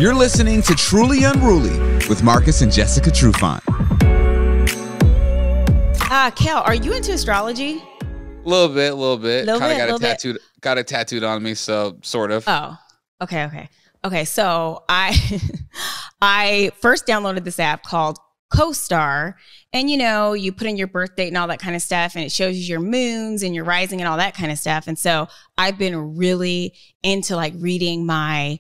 You're listening to Truly Unruly with Marcus and Jessica Trufant. Kel, are you into astrology? A little bit. Kind of got it tattooed on me, so sort of. Oh, okay. So I first downloaded this app called CoStar, and you put in your birth date and all that kind of stuff, and it shows you your moons and your rising and all that kind of stuff. And so I've been really into like reading my,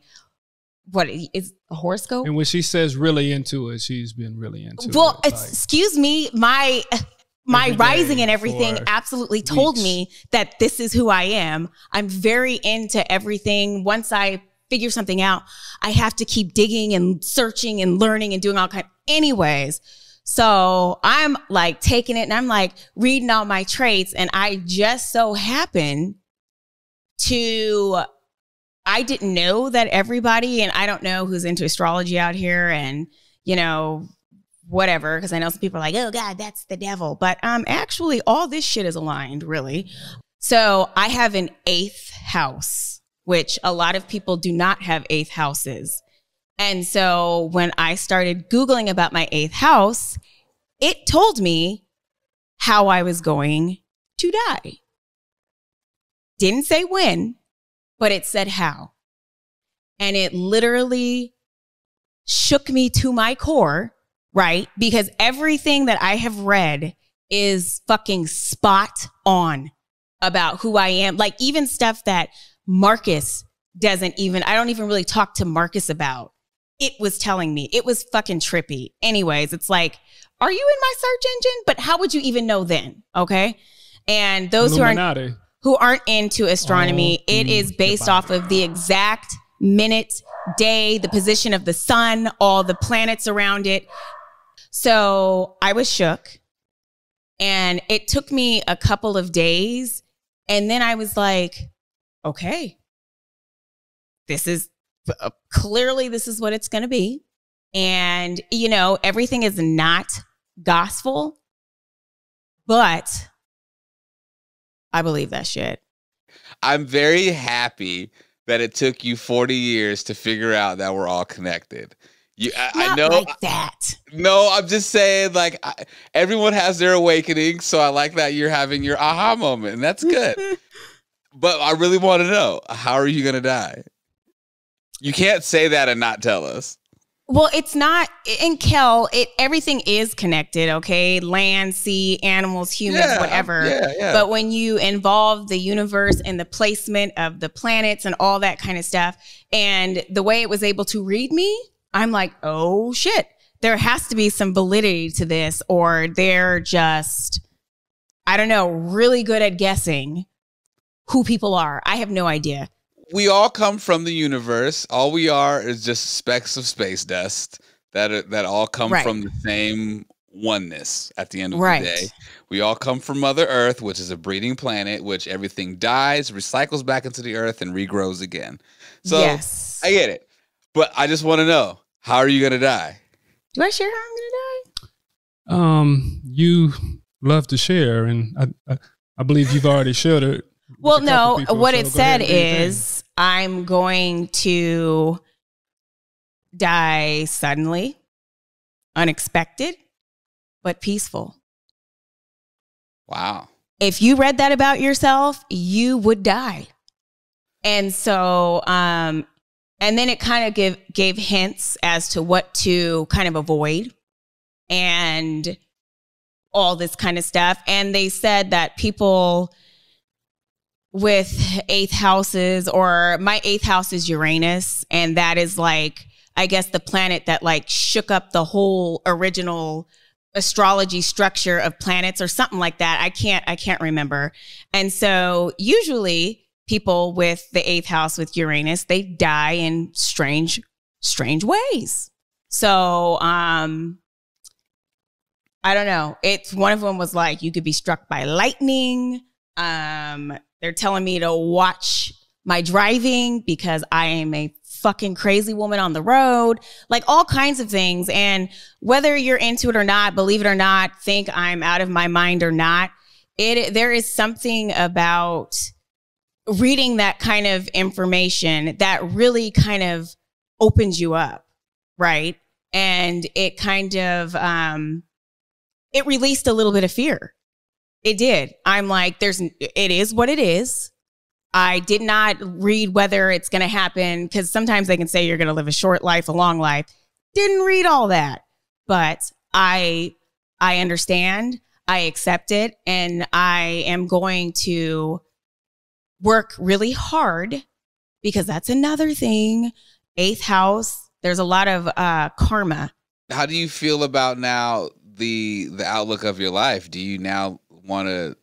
what is a horoscope? And when she says really into it, she's been really into it. Well, excuse me, my rising and everything absolutely told me that this is who I am. I'm very into everything. Once I figure something out, I have to keep digging and searching and learning and doing all kinds. Anyways, so I'm like taking it and I'm like reading all my traits, and I just so happen to, I didn't know that everybody, and I don't know who's into astrology out here, and whatever, because I know some people are like, oh God, that's the devil. But actually all this shit is aligned, really. So I have an 8th house, which a lot of people do not have 8th houses. And so when I started Googling about my 8th house, it told me how I was going to die. Didn't say when, but it said how. And it literally shook me to my core. Right? Because everything that I have read is fucking spot on about who I am. Like even stuff that Marcus doesn't even, I don't even really talk to Marcus about. It was telling me. It was fucking trippy. Anyways, it's like, are you in my search engine? But how would you even know then? Okay. And those who aren't into astronomy, it is based off of the exact minute, day, the position of the sun, all the planets around it. So I was shook, and it took me a couple of days, and then I was like, okay, this is clearly this is what it's going to be. And, everything is not gospel, but I believe that shit. I'm very happy that it took you 40 years to figure out that we're all connected. I know like that. No, I'm just saying, like, everyone has their awakening, so I like that you're having your aha moment, and that's good. But I really want to know, how are you going to die? You can't say that and not tell us. Well, it's not in Kel. Everything is connected, okay? Land, sea, animals, humans, whatever. Yeah. But when you involve the universe and the placement of the planets and all that kind of stuff, and the way it was able to read me, I'm like, oh shit, there has to be some validity to this, or they're just, I don't know, really good at guessing who people are. I have no idea. We all come from the universe. All we are is just specks of space dust that all come from the same oneness at the end of the day. We all come from Mother Earth, which is a breeding planet, which everything dies, recycles back into the earth, and regrows again. So yes. I get it. But I just want to know, how are you going to die? Do I share how I'm going to die? You love to share, and I believe you've already shared it. Well, no, people, what it said is I'm going to die suddenly, unexpected, but peaceful. Wow. If you read that about yourself, you would die. And so, and then it kind of gave hints as to what to kind of avoid and all this kind of stuff. And they said that people with 8th houses, or my 8th house is Uranus, and that is like, I guess, the planet that like shook up the whole original astrology structure of planets or something like that. I can't remember. And so usually people with the 8th house with Uranus, they die in strange ways. So, I don't know. It's one of them was like, you could be struck by lightning. They're telling me to watch my driving because I am a fucking crazy woman on the road, like all kinds of things. And whether you're into it or not, believe it or not, think I'm out of my mind or not, there is something about reading that kind of information that really kind of opens you up, right? And it kind of, it released a little bit of fear. It did. I'm like, it is what it is. I did not read whether it's going to happen, because sometimes they can say you're going to live a short life, a long life. Didn't read all that, but I understand, I accept it, and I am going to work really hard, because that's another thing. 8th house, there's a lot of karma. How do you feel about now the outlook of your life? Do you now want to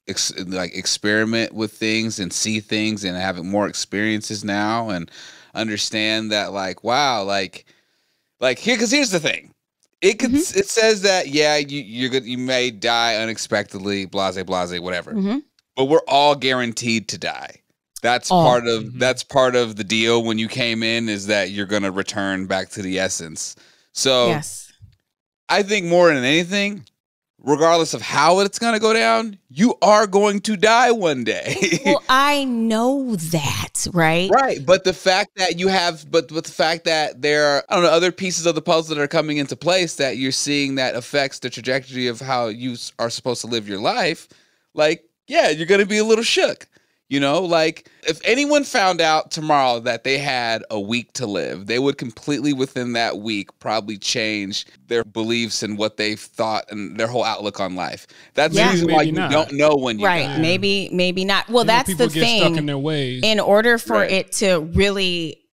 experiment with things and see things and have more experiences now and understand that wow, here, because here's the thing. It says that, yeah, you may die unexpectedly, blase, whatever. But we're all guaranteed to die. That's part of the deal when you came in, is that you're going to return back to the essence. So yes. I think more than anything, regardless of how it's going to go down, you are going to die one day. Well, I know that, right? Right. But the fact that the fact that there are, I don't know, other pieces of the puzzle that are coming into place that you're seeing that affects the trajectory of how you are supposed to live your life, yeah, you're going to be a little shook. If anyone found out tomorrow that they had a week to live, they would completely within that week probably change their beliefs and what they thought and their whole outlook on life. That's the reason why you don't know when you die. Maybe not. Well, that's the thing. Stuck in their ways. In order for it to really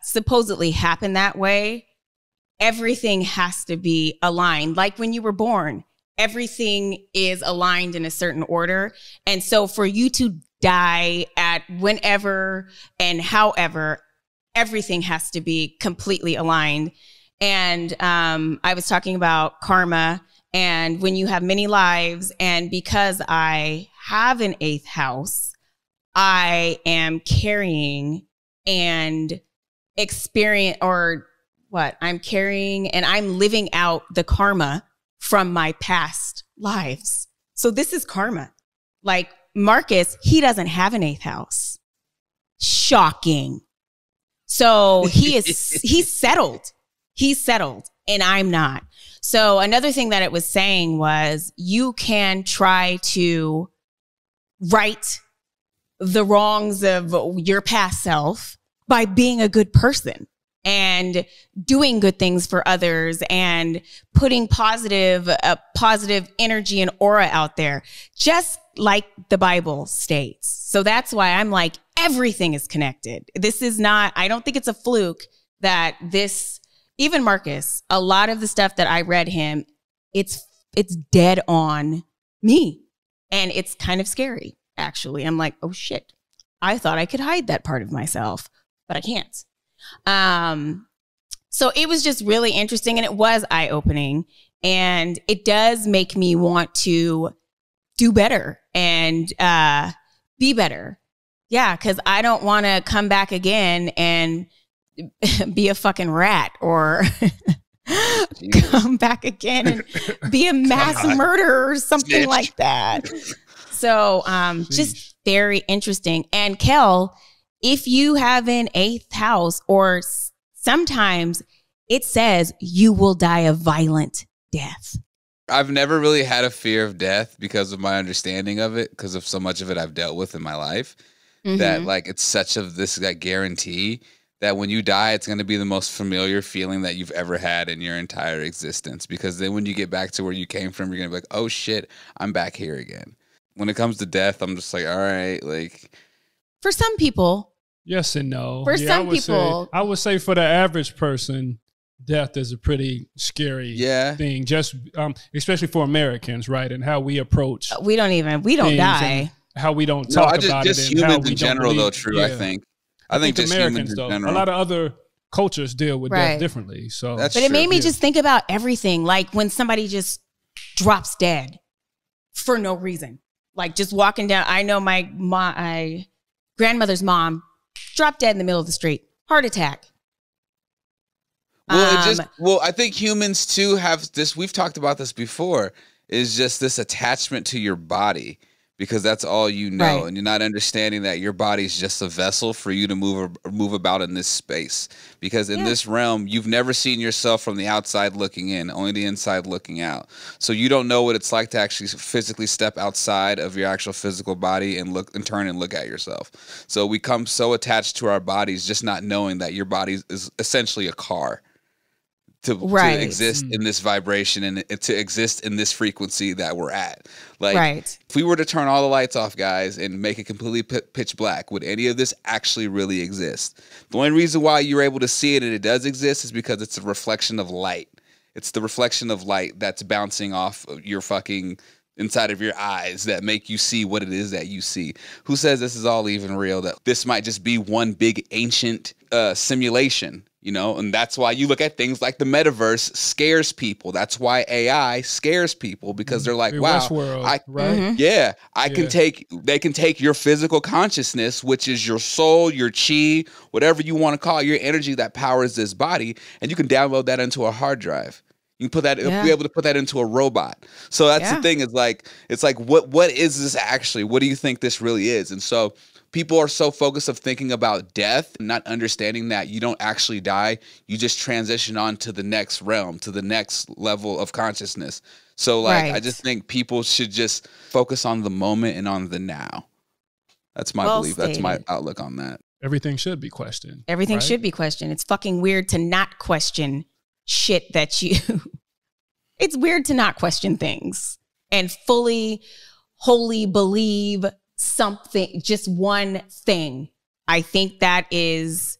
supposedly happen that way, everything has to be aligned. Like when you were born, everything is aligned in a certain order. And so for you to die at whenever and however, everything has to be completely aligned. And I was talking about karma, and when you have many lives, and because I have an 8th house, I am carrying and I'm carrying and I'm living out the karma from my past lives. So this is karma. Marcus, he doesn't have an 8th house. Shocking. So he's settled. He's settled, and I'm not. So another thing that it was saying was, you can try to right the wrongs of your past self by being a good person and doing good things for others and putting positive energy and aura out there, just like the Bible states. So that's why I'm like, everything is connected. This is not, I don't think it's a fluke that even Marcus, a lot of the stuff that I read him, it's dead on me. And it's kind of scary, actually. I'm like, oh shit, I thought I could hide that part of myself, but I can't. So it was just really interesting, and it was eye-opening, and it does make me want to do better and be better. Yeah, because I don't want to come back again and be a fucking rat, or come back again and be a mass murderer or something like that. So just very interesting. And Kel, if you have an 8th house, or sometimes it says you will die a violent death. I've never really had a fear of death because of my understanding of it, because of so much of it I've dealt with in my life, that it's such of this guarantee that when you die, it's going to be the most familiar feeling that you've ever had in your entire existence. Because then when you get back to where you came from, you're going to be like, oh shit, I'm back here again. When it comes to death, I'm just like, all right, for some people. Yes and no. For some people. I would say for the average person, death is a pretty scary thing, just especially for Americans, right? And how we approach. We don't die. How we don't talk about it. Just humans in general, though, true, yeah. I think just Americans, humans in though. general. A lot of other cultures deal with death differently. So But it made me just think about everything. Like when somebody just drops dead for no reason. Like just walking down. I know my grandmother's mom dropped dead in the middle of the street. Heart attack. Well, I think humans too have this. We've talked about this before. Is just this attachment to your body, because that's all you know. And you're not understanding that your body's just a vessel for you to move about in this space. Because in this realm, you've never seen yourself from the outside looking in, only the inside looking out. So you don't know what it's like to actually physically step outside of your actual physical body and turn and look at yourself. So we come so attached to our bodies, just not knowing that your body is essentially a car. To exist in this vibration and to exist in this frequency that we're at. Like, if we were to turn all the lights off, guys, and make it completely pitch black, would any of this actually really exist? The only reason why you're able to see it and it does exist is because it's a reflection of light. It's the reflection of light that's bouncing off of your fucking inside of your eyes that make you see what it is that you see. Who says this is all even real? That this might just be one big ancient simulation, you know? And that's why you look at things like the metaverse scares people. That's why AI scares people, because they're like, wow, they can take your physical consciousness, which is your soul, your chi, whatever you want to call it, your energy that powers this body, and you can download that into a hard drive. You can be able to put that into a robot. So that's the thing, is like, it's like, what is this actually? What do you think this really is? And so people are so focused of thinking about death, not understanding that you don't actually die. You just transition on to the next realm, to the next level of consciousness. So like, I just think people should just focus on the moment and on the now. That's my belief. Stated. That's my outlook on that. Everything should be questioned. Everything should be questioned. It's fucking weird to not question shit that you it's weird to not question things and wholly believe something, just one thing. I think that's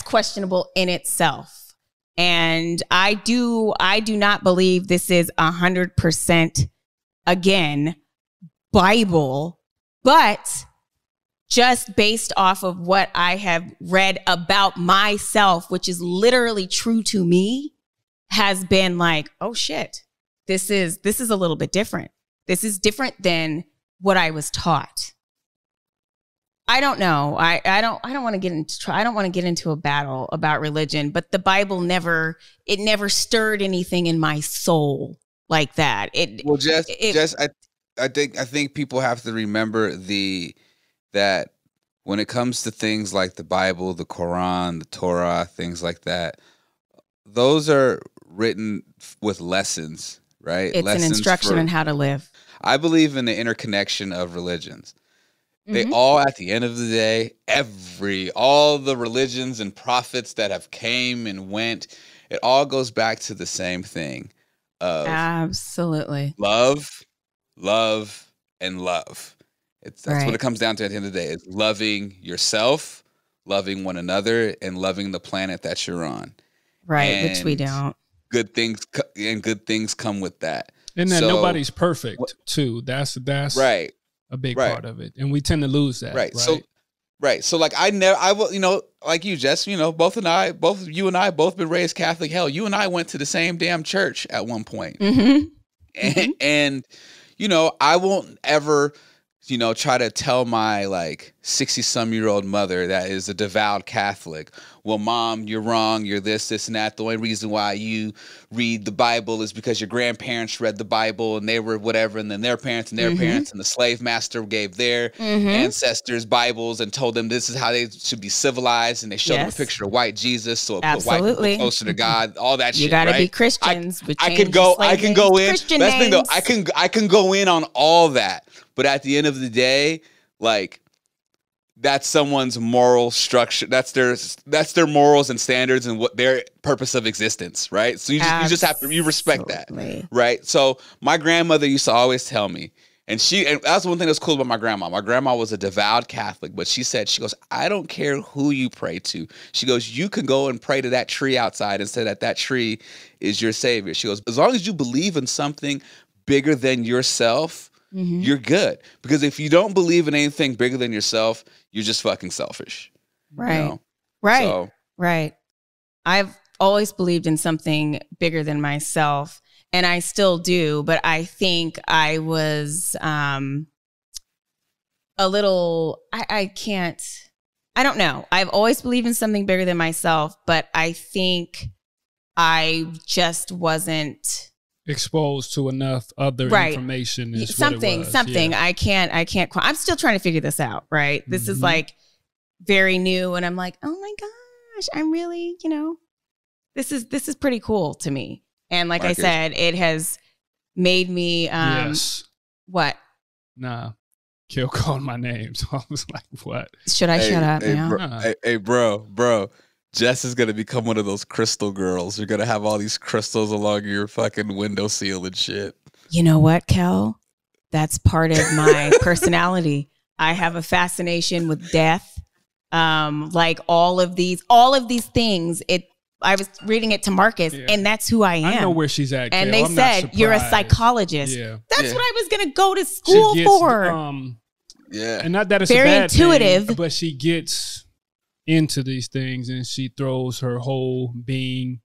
questionable in itself. And I do not believe this is 100% again Bible, but just based off of what I have read about myself, which is literally true to me, has been like, oh shit, this is a little bit different. This is different than what I was taught. I don't know. I don't want to get into a battle about religion, but the Bible never stirred anything in my soul like that. Jess, I think people have to remember that when it comes to things like the Bible, the Quran, the Torah, things like that, those are written with lessons, right? It's an instruction on how to live. I believe in the interconnection of religions. They all, at the end of the day, all the religions and prophets that have came and went, it all goes back to the same thing of absolutely love, and love. That's what it comes down to at the end of the day. It's loving yourself, loving one another, and loving the planet that you're on. Right, and which we don't. Good things come with that. And that nobody's perfect too. That's right. A big part of it, and we tend to lose that. Right. So like I will, you know, like you, Jess, you know, both you and I both been raised Catholic. Hell, you and I went to the same damn church at one point. And you know, I won't ever, you know, try to tell my like 60-some-year-old mother that is a devout Catholic, well, Mom, you're wrong. You're this, and that. The only reason why you read the Bible is because your grandparents read the Bible and they were whatever, and then their parents and their parents, and the slave master gave their ancestors Bibles and told them this is how they should be civilized, and they showed them a picture of white Jesus, so it put white people closer to God. All that shit. You got to be Christians. I can go in. That's the thing, though. I can go in on all that, but at the end of the day, like, that's someone's moral structure. That's their morals and standards and what their purpose of existence, right? So you just have to respect that, right? So my grandmother used to always tell me, and that's one thing that's cool about my grandma. My grandma was a devout Catholic, but she goes, I don't care who you pray to. She goes, you can go and pray to that tree outside and say that tree is your savior. She goes, as long as you believe in something bigger than yourself, you're good. Because if you don't believe in anything bigger than yourself, you're just fucking selfish. Right. You know? Right. I've always believed in something bigger than myself, and I still do, but I think I was a little, I don't know. I've always believed in something bigger than myself, but I think I just wasn't exposed to enough other information. Is something. Yeah. I can't. I'm still trying to figure this out. Right. This is like very new, and I'm like, oh my gosh, I'm really, this is pretty cool to me. And like I said, it has made me. Yes. What? Nah. Kill called my name, so I was like, what? Should I shut up now? Bro. Jess is going to become one of those crystal girls. You're going to have all these crystals along your fucking windowsill and shit. You know what, Kel? That's part of my personality. I have a fascination with death. Like all of these things. I was reading it to Marcus, and that's who I am. I know where she's at, and Kel. they said, you're a psychologist. Yeah. That's what I was going to go to school for. And not that it's very a bad intuitive thing, but she gets into these things and she throws her whole being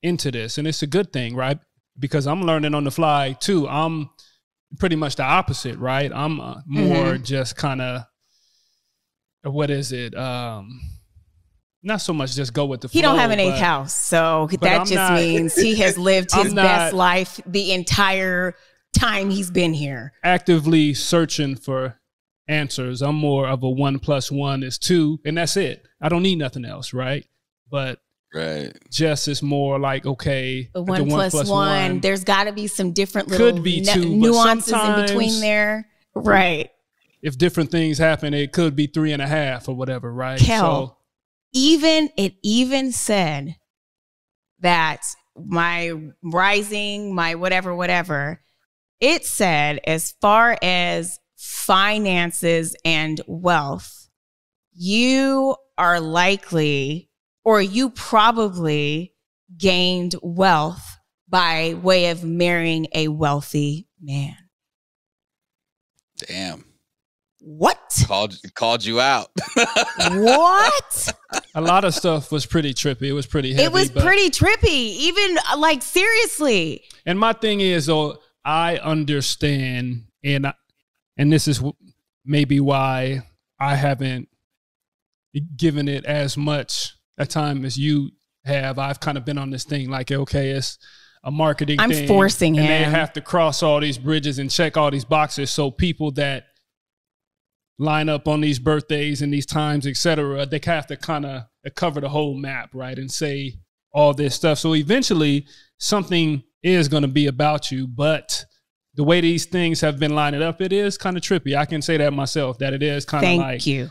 into this, and it's a good thing, right? Because I'm learning on the fly too. I'm pretty much the opposite, right? I'm more just kind of, what is it? Not so much just go with the flow. He don't have an 8th house, so that just means he has lived his best life the entire time he's been here. Actively searching for answers. I'm more of a 1 + 1 is 2, and that's it. I don't need nothing else, right? But Jess is more like, okay, the 1 + 1. There's got to be some different little nuances in between there, right? If different things happen, it could be 3.5 or whatever, right? Kel, it even said that my rising, my whatever, it said as far as finances and wealth, you are likely, or you probably gained wealth by way of marrying a wealthy man. Damn. What? Called you out. What? A lot of stuff was pretty trippy. It was pretty heavy. It was pretty trippy. Even like seriously. And my thing is, though, I understand, and this is maybe why I haven't given it as much a time as you have. I've kind of been on this thing like, okay, it's a marketing thing. I'm forcing him. And they have to cross all these bridges and check all these boxes. So people that line up on these birthdays and these times, etc., they have to kind of cover the whole map, right? And say all this stuff. So eventually something is going to be about you, but the way these things have been lining up, it is kind of trippy. I can say that myself, that it is kind of like, thank you.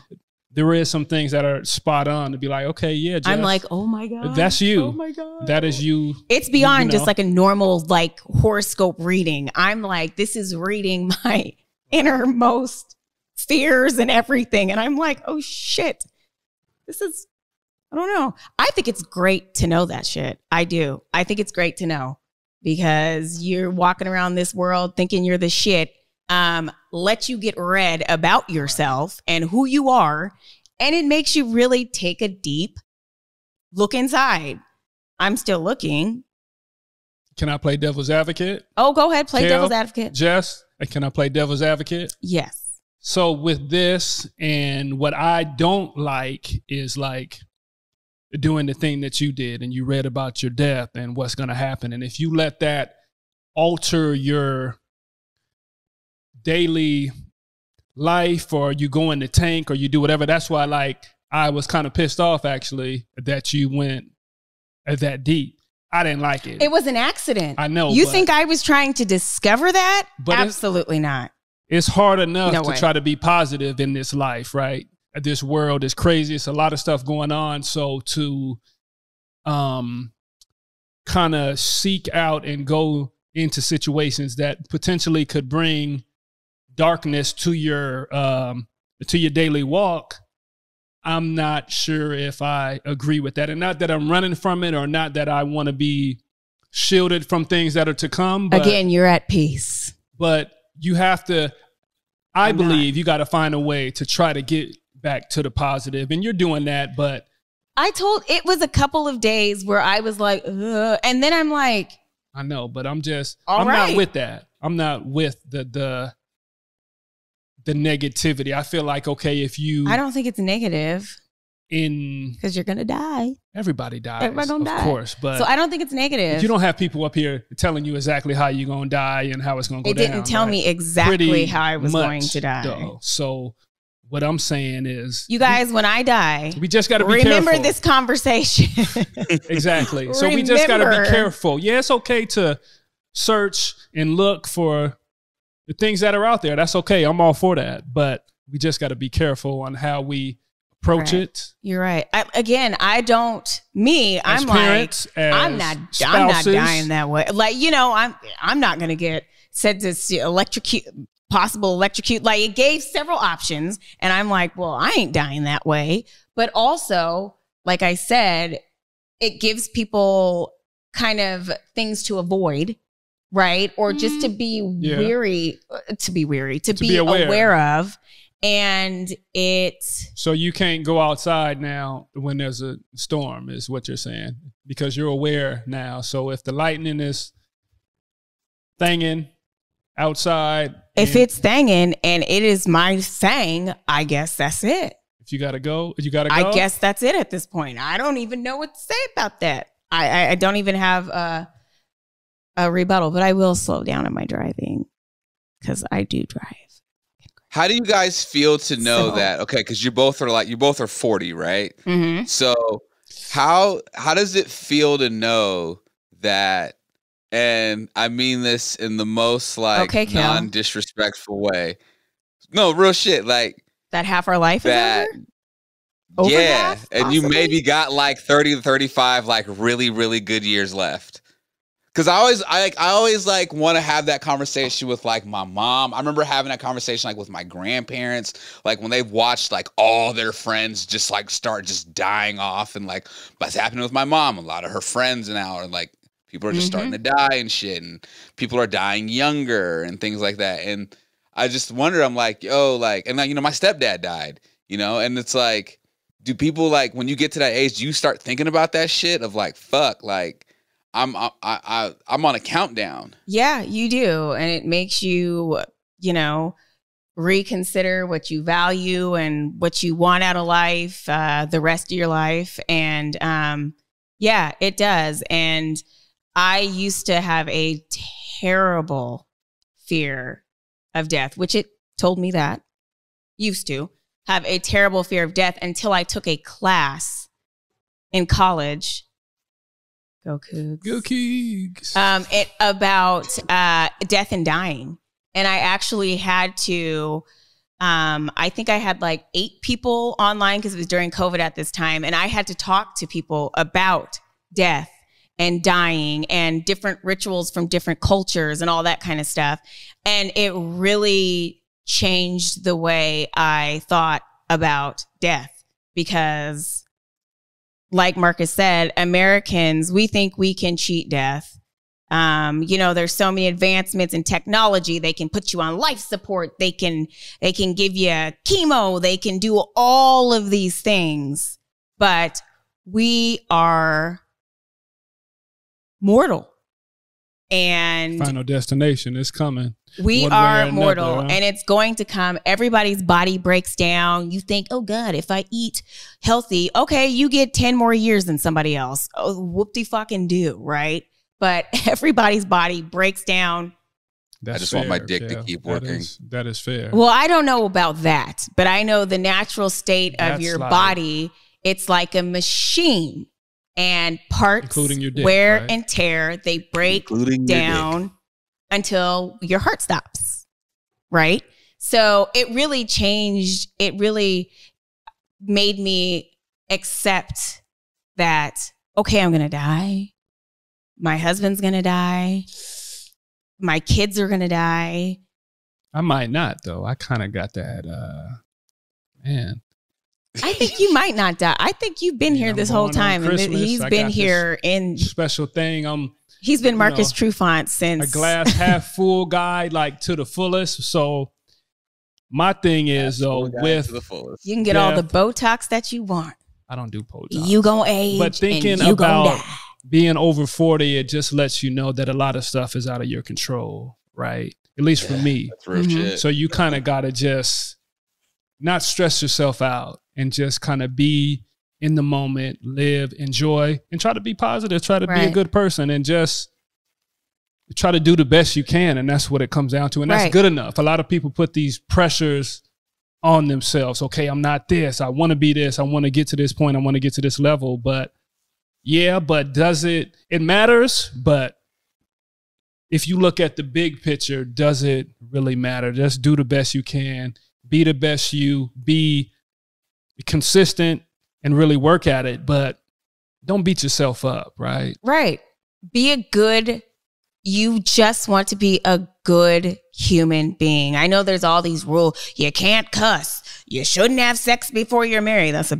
There is some things that are spot on to be like, okay, yeah, Jess, I'm like, oh my God. That's you. Oh my God. That is you. It's beyond just like a normal like horoscope reading. I'm like, this is reading my innermost fears and everything. And I'm like, oh shit. I don't know. I think it's great to know that shit. I do. I think it's great to know because you're walking around this world thinking you're the shit. Let you get read about yourself and who you are. And it makes you really take a deep look inside. I'm still looking. Can I play devil's advocate? Oh, go ahead. Play devil's advocate. Jess, can I play devil's advocate? Yes. So with this, and what I don't like is like doing the thing that you did and you read about your death and what's going to happen. And if you let that alter your daily life, or you go in the tank, or you do whatever, that's why like I was kind of pissed off actually that you went that deep. I didn't like it. It was an accident. I know. You think I was trying to discover that? But absolutely not. It's hard enough to try to be positive in this life, right? This world is crazy. It's a lot of stuff going on. So to kind of seek out and go into situations that potentially could bring darkness to your daily walk, I'm not sure if I agree with that. And not that I'm running from it, or not that I want to be shielded from things that are to come. But, again, you're at peace. But you have to, I believe you got to find a way to try to get back to the positive. And you're doing that, but it was a couple of days where I was like, ugh. And then I'm like, I know, but I'm not with that. I'm not with the negativity. I feel like, okay, I don't think it's negative. because you're gonna die. Everybody dies. Everybody gonna die. Of course. But so I don't think it's negative. You don't have people up here telling you exactly how you're gonna die and how it's gonna go down. They didn't tell me exactly how I was going to die. Though. So what I'm saying is, you guys, when I die, we just got to be remember careful. This conversation. Exactly. So we just got to be careful. Yeah, it's okay to search and look for the things that are out there. That's okay. I'm all for that. But we just got to be careful on how we approach it. You're right. I'm not dying that way. Like, I'm not going to get said to electrocute. Like, it gave several options, and I'm like, well, I ain't dying that way. But also, like I said, it gives people kind of things to avoid, right? Or just to be aware of. And so you can't go outside now when there's a storm, is what you're saying, because you're aware now. So if the lightning is thanging outside, if it's thanging and it is my thing, I guess that's it. If you gotta go, you gotta go. I guess that's it at this point. I don't even know what to say about that. I don't even have a rebuttal, but I will slow down in my driving because I do drive. How do you guys feel to know that? Okay, because you both are 40, right? Mm-hmm. So how does it feel to know that? And I mean this in the most non-disrespectful way. No, real shit. Like that half our life is over? Yeah. Half, and you maybe got like 30 to 35 like really, really good years left. Cause I always want to have that conversation with like my mom. I remember having that conversation like with my grandparents, like when they've watched like all their friends just like start just dying off, and like what's happening with my mom. A lot of her friends now are like, people are just starting to die and shit, and people are dying younger and things like that. And I just wonder, I'm like, yo, like, and like, my stepdad died, and it's like, do people like, when you get to that age, do you start thinking about that shit of like, fuck, like I'm on a countdown. Yeah, you do. And it makes you, reconsider what you value and what you want out of life, the rest of your life. And yeah, it does. And I used to have a terrible fear of death, which it told me that. Used to have a terrible fear of death until I took a class in college. Go Cougs. Go Cougs. About death and dying. And I actually had to, I think I had like 8 people online because it was during COVID at this time. And I had to talk to people about death and dying and different rituals from different cultures and all that kind of stuff. And it really changed the way I thought about death, because like Marcus said, Americans, we think we can cheat death. There's so many advancements in technology. They can put you on life support. They can give you chemo. They can do all of these things, but we are mortal. And final destination is coming. We are mortal, and it's going to come. Everybody's body breaks down. You think, oh God, if I eat healthy, okay, you get 10 more years than somebody else. Oh, whoop-de-fucking do, right? But everybody's body breaks down. I just want my dick to keep working. That is fair. Well, I don't know about that, but I know the natural state of your body, it's like a machine. And parts, including your dick, wear right? and tear, they break down until your heart stops, right? So it really changed. It really made me accept that, okay, I'm going to die. My husband's going to die. My kids are going to die. I might not, though. I kind of got that, man. I think you might not die. I think you've been here this whole time. And he's been here in special thing. He's been Marcus Trufant since a glass half full guy, like to the fullest. So my thing is though, with you can get all the Botox that you want. I don't do Botox. You gonna age, but thinking about being over 40, it just lets you know that a lot of stuff is out of your control, right? At least for me. That's real shit. So you kind of gotta just not stress yourself out and just kind of be in the moment, live, enjoy, and try to be positive, try to be a good person, and just try to do the best you can. And that's what it comes down to. And that's good enough. A lot of people put these pressures on themselves. Okay, I'm not this. I want to be this. I want to get to this point. I want to get to this level. But but does it matters. But if you look at the big picture, does it really matter? Just do the best you can. Be the best you. Be consistent and really work at it. But don't beat yourself up, right? Right. You just want to be a good human being. I know there's all these rules. You can't cuss. You shouldn't have sex before you're married. That's a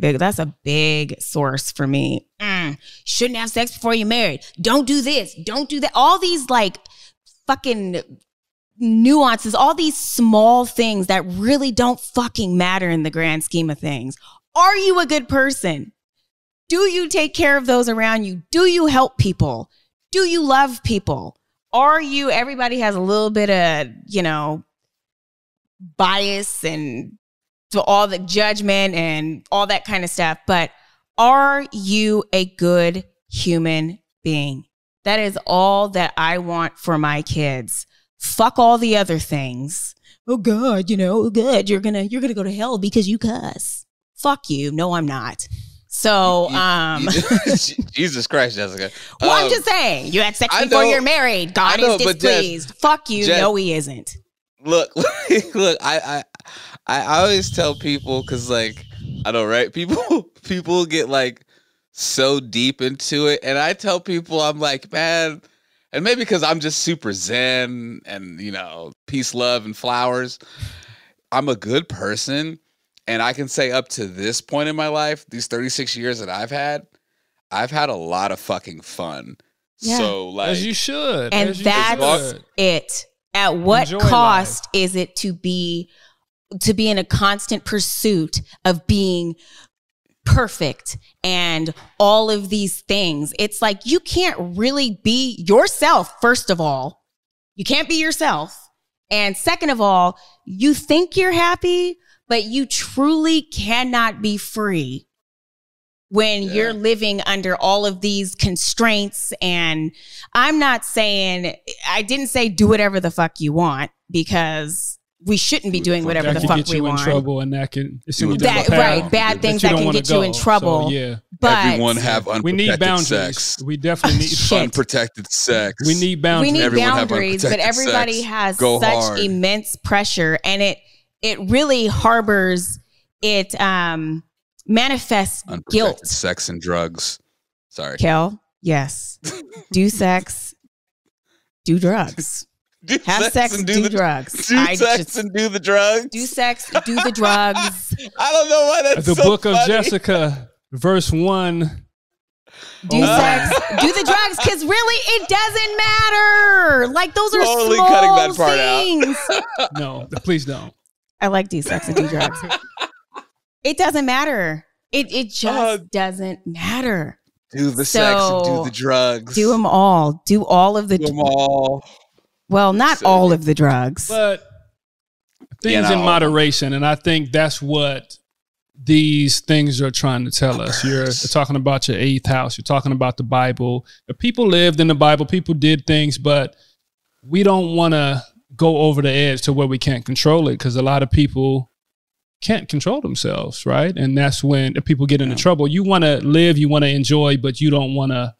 big source for me. Shouldn't have sex before you're married. Don't do this. Don't do that. All these like fucking nuances, all these small things that really don't fucking matter in the grand scheme of things. Are you a good person? Do you take care of those around you? Do you help people? Do you love people? Everybody has a little bit of, bias and to all the judgment and all that kind of stuff. But are you a good human being? That is all that I want for my kids. Fuck all the other things. Oh God, oh God, you're gonna go to hell because you cuss. Fuck you. No, I'm not. So, Jesus Christ, Jessica. Well, I'm just saying, you had sex before you're married. God is displeased. Fuck you. Jess, no, he isn't. Look, I always tell people, because like, I know, right? People get like so deep into it. And I tell people, I'm like, man, and maybe because I'm just super zen and, peace, love, and flowers. I'm a good person. And I can say up to this point in my life, these 36 years that I've had a lot of fucking fun. Yeah. So like, as you should. And that's it. At what cost is it to be in a constant pursuit of being perfect and all of these things? It's like, you can't really be yourself. First of all, you can't be yourself. And second of all, you think you're happy, but you truly cannot be free when you're living under all of these constraints. And I didn't say do whatever the fuck you want, because we shouldn't be doing whatever the fuck we want. That can get you in trouble, and that can bad things that can get you in trouble. So, but everyone have unprotected sex. We definitely need unprotected sex. We need boundaries. We need boundaries, but everybody has such immense pressure, and it really harbors, it manifests guilt. Sex and drugs. Sorry. Kel, yes. Do sex, do drugs. Have sex and do drugs. Do sex and do the drugs. Do sex, do the drugs. I don't know why that's the so book funny. Of Jessica, verse 1. Do sex, do the drugs, because really it doesn't matter. Like, those are totally small cutting that part things. Out. No, please don't. I like do sex and do drugs. It doesn't matter. It just doesn't matter. Do the sex and do the drugs. Do them all. Do all of the. Do them all. Well, not all of the drugs, but things in moderation, and I think that's what these things are trying to tell us. You're talking about your 8th house. You're talking about the Bible. The people lived in the Bible. People did things, but we don't want to go over the edge to where we can't control it, because a lot of people can't control themselves, right? And that's when people get into trouble. You want to live, you want to enjoy, but you don't want to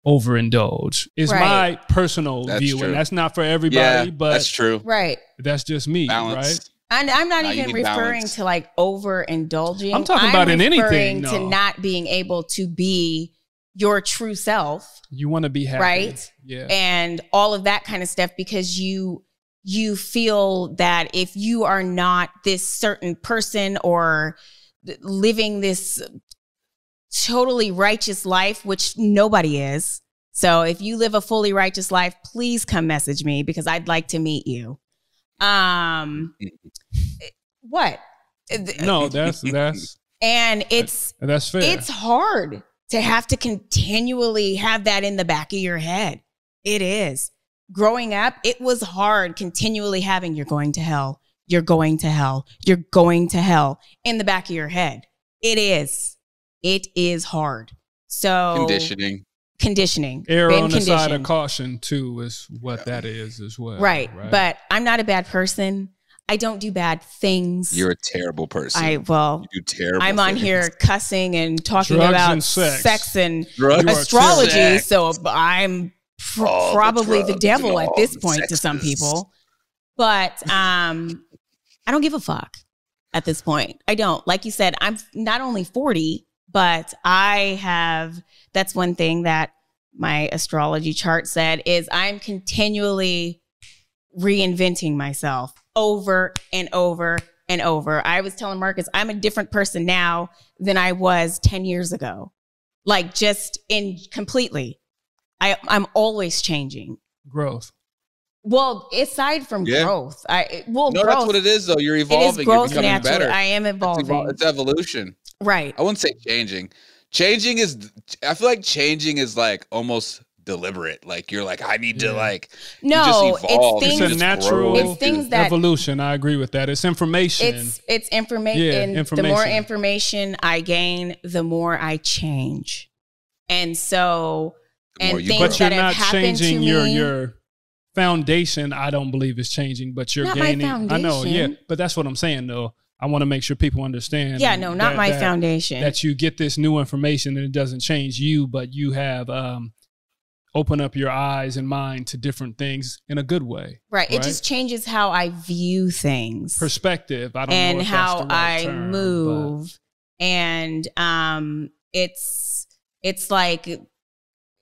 overindulge. It's my personal view, and that's not for everybody, but that's true. Right. That's just me, right? And I'm not even referring to like overindulging. I'm talking about in anything. To not being able to be your true self. You want to be happy. Right? Yeah. And all of that kind of stuff, because you feel that if you are not this certain person or living this totally righteous life, which nobody is. So if you live a fully righteous life, please come message me, because I'd like to meet you. What? No, that's and that's fair. It's hard to have to continually have that in the back of your head. It is. Growing up, it was hard continually having you're going to hell, you're going to hell, you're going to hell in the back of your head. It is. It is hard. So conditioning. Err on the side of caution too is what that is as well. Right. But I'm not a bad person. I don't do bad things. You're a terrible person. You do terrible I'm on here cussing and talking drugs about and sex and astrology. So I'm probably the devil at this point to some people. But I don't give a fuck at this point. I don't. Like you said, I'm not only 40, but that's one thing that my astrology chart said is I'm continually reinventing myself over and over and over. I was telling Marcus, I'm a different person now than I was 10 years ago. Like just completely. I'm always changing. Growth. Well, aside from growth, growth, that's what it is though. You're evolving. It is growth, you're becoming naturally. better. I am evolving. It's evolution. Right. I wouldn't say changing. I feel like changing is like almost deliberate. Like you're like, I need to like, no, it's a natural evolution. I agree with that. It's information. It's information. Yeah, the more information I gain, the more I change. And so, things that have happened to me, your foundation, I don't believe is changing, but you're gaining. I know. Yeah. But that's what I'm saying though. I want to make sure people understand. Yeah, no, not my foundation. That you get this new information and it doesn't change you, but you have open up your eyes and mind to different things in a good way. Right. It just changes how I view things. Perspective. I don't know. And how that's the right term, move. And it's like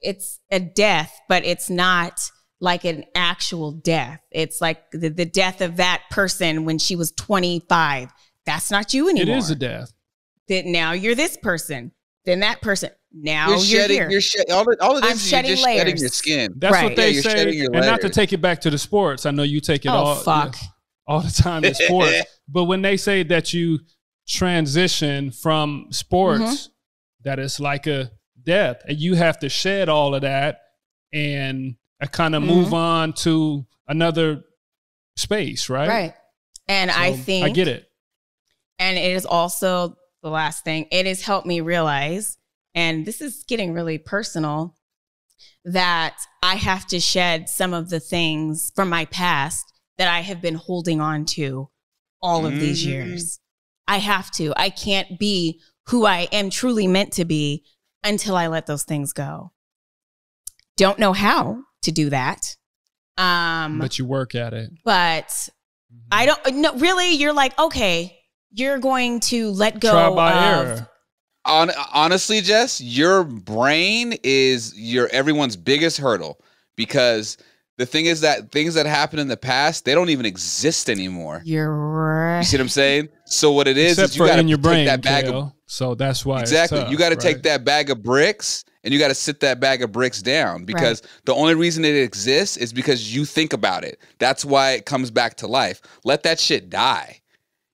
it's a death, but it's not like an actual death. It's like the death of that person when she was 25. That's not you anymore. It is a death. That now you're this person. Then that person. Now you're shedding. Here. All of this. I'm shedding layers. Shedding your skin. That's what they say. And not to take it back to the sports. I know you take it all the time in sports. But when they say that you transition from sports, that it's like a death, and you have to shed all of that and kind of move on to another space, right? Right. And so I think I get it. And it is also the last thing. It has helped me realize, and this is getting really personal, that I have to shed some of the things from my past that I have been holding on to all of these years. I have to. I can't be who I am truly meant to be until I let those things go. Don't know how to do that. But you work at it. But I don't know. Really, you're like, okay, you're going to let go Try by error. Honestly, Jess, your brain is everyone's biggest hurdle, because the thing is that things that happened in the past, they don't even exist anymore. You're right. You see what I'm saying? So what it is you got to take that bag of, so that's why exactly. It's tough, you got to take that bag of bricks and you got to sit that bag of bricks down, because the only reason it exists is because you think about it. That's why it comes back to life. Let that shit die.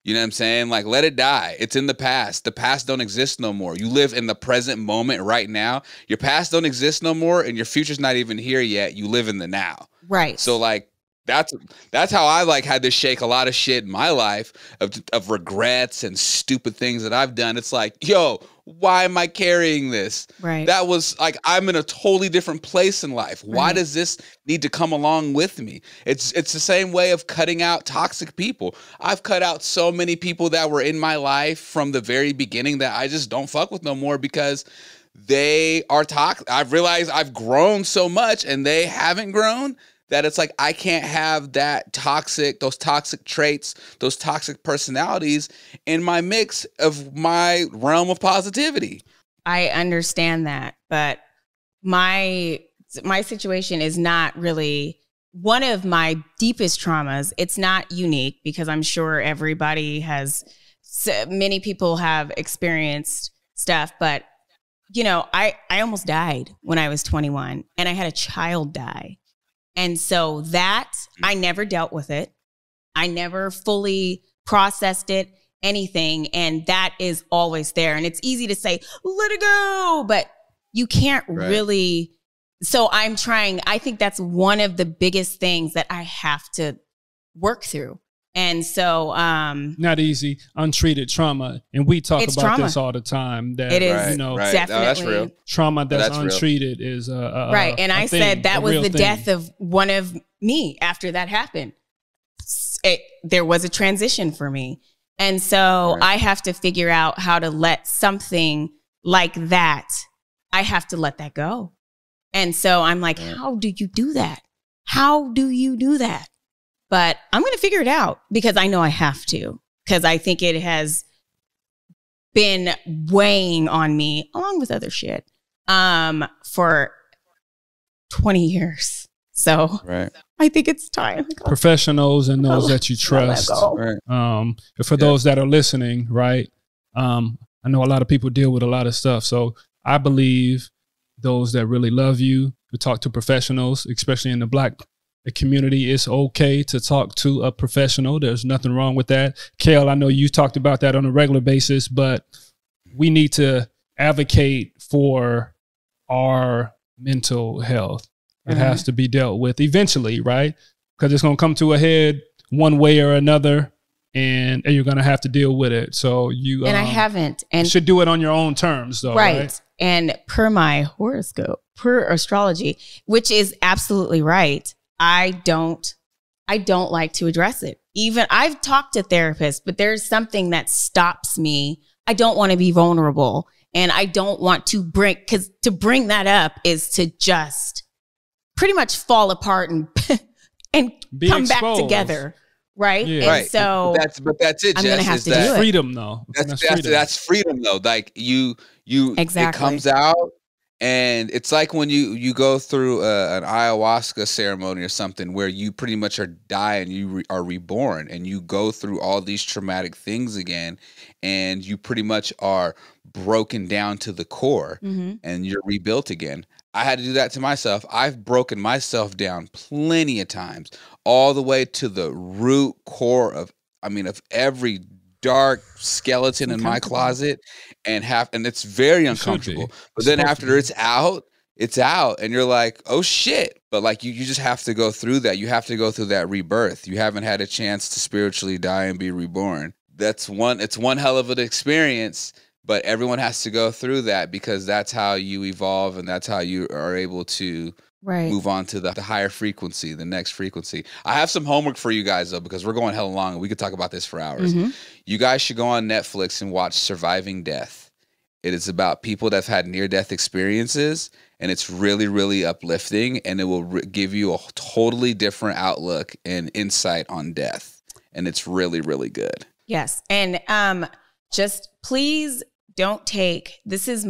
You know what I'm saying? Like, let it die. It's in the past. The past don't exist no more. You live in the present moment right now. Your past don't exist no more, and your future's not even here yet. You live in the now. Right. So like that's how I like had to shake a lot of shit in my life of regrets and stupid things that I've done. It's like, yo, why am I carrying this? Right. That was like, I'm in a totally different place in life. Why does this need to come along with me? It's the same way of cutting out toxic people. I've cut out so many people that were in my life from the very beginning that I just don't fuck with no more, because they are toxic. I've realized I've grown so much and they haven't grown, that it's like I can't have those toxic traits, those toxic personalities in my mix of my realm of positivity. I understand that, but my situation is not really one of my deepest traumas. It's not unique, because I'm sure many people have experienced stuff, but you know, I almost died when I was 21, and I had a child die. And so that, I never dealt with it. I never fully processed it, anything. And that is always there. And it's easy to say, let it go, but you can't really. So I think that's one of the biggest things that I have to work through, And so, not easy, untreated trauma. And we talk about trauma. This all the time. That, it is, No, definitely. that's real. Trauma that's untreated real. Is right. And I said that was the death of one of me after that happened. There was a transition for me. And so I have to figure out how to let something like that, I have to let that go. And so I'm like, how do you do that? How do you do that? But I'm going to figure it out because I know I have to, because I think it has been weighing on me along with other shit for 20 years. So I think it's time. Professionals and those that you trust. For those that are listening, right? I know a lot of people deal with a lot of stuff. So I believe those that really love you, to talk to professionals, especially in the Black community. It's okay to talk to a professional. There's nothing wrong with that. Kale, I know you talked about that on a regular basis, but we need to advocate for our mental health. It has to be dealt with eventually, right? Because it's going to come to a head one way or another, and you're going to have to deal with it. So you and I haven't, and should do it on your own terms, though, right? And per my horoscope, per astrology, which is absolutely right. I don't like to address it. Even I've talked to therapists, but there's something that stops me. I don't want to be vulnerable, and I don't want to because to bring that up is to just pretty much fall apart and be come exposed. Back together. Right. Yeah. And so that's it. I'm going to have to do it. Freedom though. That's freedom though. Like you exactly. It comes out, and it's like when you go through an ayahuasca ceremony or something where you pretty much are dying, you are reborn, and you go through all these traumatic things again, and you pretty much are broken down to the core, and you're rebuilt again. I had to do that to myself. I've broken myself down plenty of times, all the way to the root core of every dark skeleton in my closet, and it's very uncomfortable. But then after it's out, and you're like, oh shit. But like you just have to go through that. You have to go through that rebirth. You haven't had a chance to spiritually die and be reborn. It's one hell of an experience. But everyone has to go through that, because that's how you evolve, and that's how you are able to move on to the higher frequency, the next frequency. I have some homework for you guys, though, because we're going hella long, and we could talk about this for hours. You guys should go on Netflix and watch Surviving Death. It is about people that have had near-death experiences, and it's really, really uplifting, and it will give you a totally different outlook and insight on death. And it's really, really good. Yes. And just please don't take, this is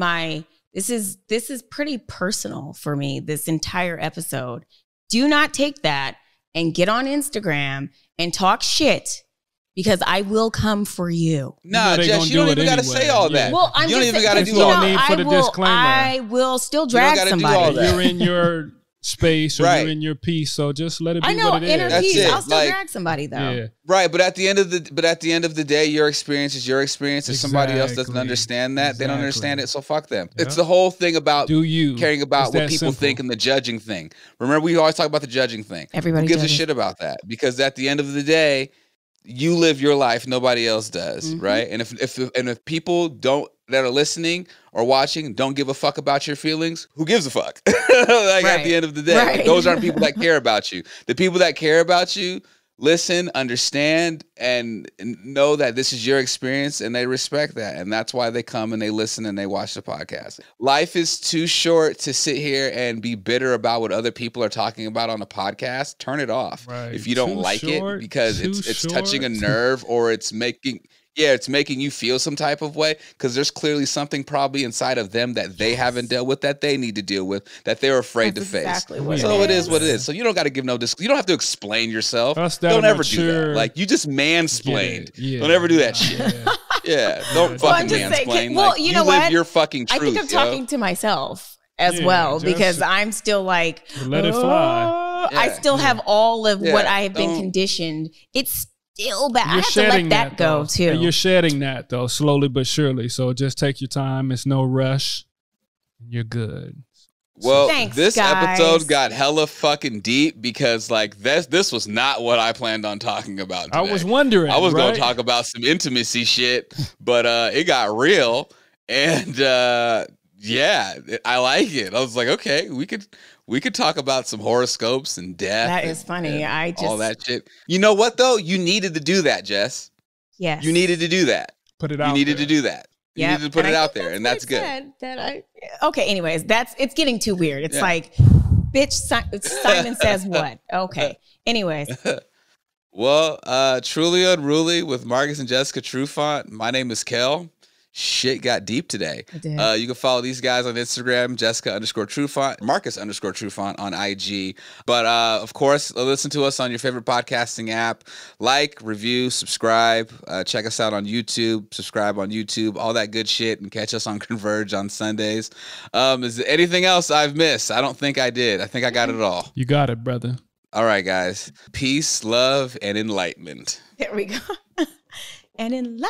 pretty personal for me, this entire episode. Do not take that and get on Instagram and talk shit, because I will come for you. No, Jess, you don't even got to say all that. Well, you don't even got to do all that. I will still drag somebody. You're in your space, or you're in your peace, so just let it be. I know, what it inner is. peace. I'll still drag somebody though. Yeah. Right, but at the end of the day, your experience is your experience. If somebody else doesn't understand that, they don't understand it, so fuck them. Yep. It's the whole thing about caring about what people think and the judging thing. Remember, we always talk about the judging thing. Everybody Who gives a shit about that? Because at the end of the day, you live your life, nobody else does, right? And if people that are listening or watching don't give a fuck about your feelings, who gives a fuck? At the end of the day, those aren't people that care about you. The people that care about you listen, understand, and know that this is your experience, and they respect that. And that's why they come and they listen and they watch the podcast. Life is too short to sit here and be bitter about what other people are talking about on a podcast. Turn it off if you don't like it, because it's touching a nerve, or it's making you feel some type of way, because there's clearly something probably inside of them that they haven't dealt with, that they need to deal with, that they're afraid to face. So it is what it is. So you don't got to give you don't have to explain yourself. Don't ever do that. Like, you just mansplained. Don't ever do that shit. Don't fucking mansplain. Well, you know what? Live your fucking truth. I think I'm talking to myself as well, because I'm still like, let it fly. I still have all of what I have been conditioned. It's still bad. I have to let that go too. And you're shedding that though, slowly but surely. So just take your time. It's no rush. You're good. Well, thanks, this guys. episode got hella fucking deep because like this was not what I planned on talking about today. I was wondering. I was right? going to talk about some intimacy shit, but it got real, and yeah, I like it. I was like, okay, we could talk about some horoscopes and death. That is funny. And all that shit. You know what though? You needed to do that, Jess. Yes. You needed to do that. Put it out. You needed there. to do that. You needed to put it out there, and that's good. Okay, anyways, it's getting too weird. It's like, bitch, Simon says what? Okay. Anyways. Well, Truly Unruly with Marcus and Jessica Trufant. My name is Kel. Shit got deep today. You can follow these guys on Instagram, Jessica_Trufant, Marcus_Trufant on IG. But of course, listen to us on your favorite podcasting app. Like, review, subscribe. Check us out on YouTube. Subscribe on YouTube. All that good shit, and catch us on Converge on Sundays. Is there anything else I've missed? I don't think I did. I think I got it all. You got it, brother. All right, guys. Peace, love, and enlightenment. There we go. And enlightenment.